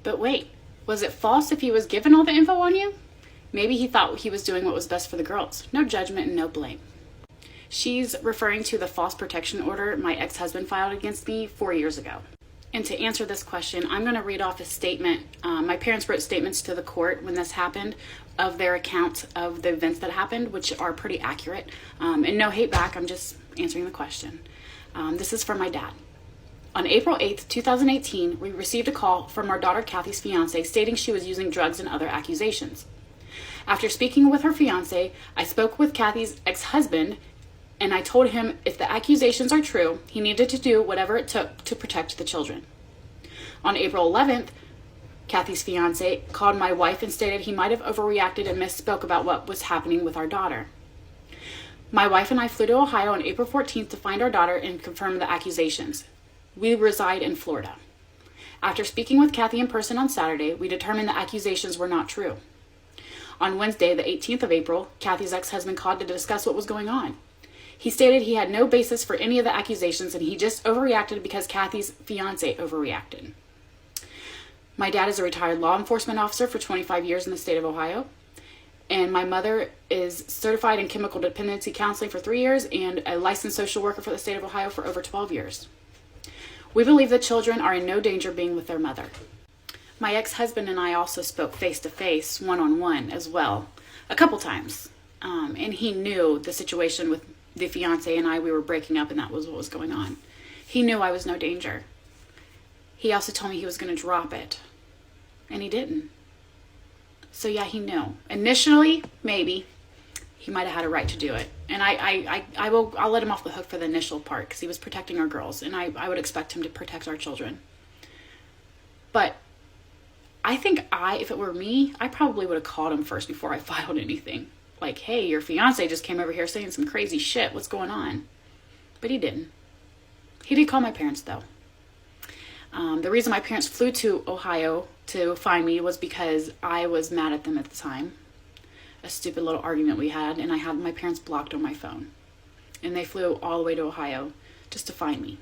But wait, was it false if he was given all the info on you? Maybe he thought he was doing what was best for the girls. No judgment and no blame. She's referring to the false protection order my ex-husband filed against me 4 years ago. And to answer this question, I'm going to read off a statement. My parents wrote statements to the court when this happened of their account of the events that happened, which are pretty accurate. And no hate back, I'm just answering the question. This is from my dad. On April 8th, 2018, we received a call from our daughter Kathy's fiance stating she was using drugs and other accusations. After speaking with her fiance, I spoke with Kathy's ex-husband, and I told him if the accusations are true, he needed to do whatever it took to protect the children. On April 11th, Kathy's fiance called my wife and stated he might have overreacted and misspoke about what was happening with our daughter. My wife and I flew to Ohio on April 14th to find our daughter and confirm the accusations. We reside in Florida. After speaking with Kathy in person on Saturday, we determined the accusations were not true. On Wednesday, the 18th of April, Kathy's ex-husband called to discuss what was going on. He stated he had no basis for any of the accusations and he just overreacted because Kathy's fiance overreacted. My dad is a retired law enforcement officer for 25 years in the state of Ohio. And my mother is certified in chemical dependency counseling for 3 years and a licensed social worker for the state of Ohio for over 12 years. We believe the children are in no danger being with their mother. My ex-husband and I also spoke face-to-face, one-on-one as well, a couple times. And he knew the situation with the fiance and I, we were breaking up and that was what was going on. He knew I was no danger. He also told me he was going to drop it. And he didn't. So yeah, he knew. Initially, maybe, he might have had a right to do it. And I'll let him off the hook for the initial part because he was protecting our girls. And I would expect him to protect our children. But I think if it were me, I probably would have called him first before I filed anything. Like, hey, your fiance just came over here saying some crazy shit. What's going on? But he didn't. He did call my parents, though. The reason my parents flew to Ohio to find me was because I was mad at them at the time. A stupid little argument we had, and I had my parents blocked on my phone. And they flew all the way to Ohio just to find me.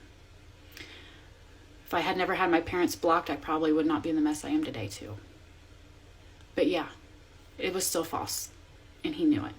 If I had never had my parents blocked, I probably would not be in the mess I am today, too. But yeah, it was still false. And he knew it.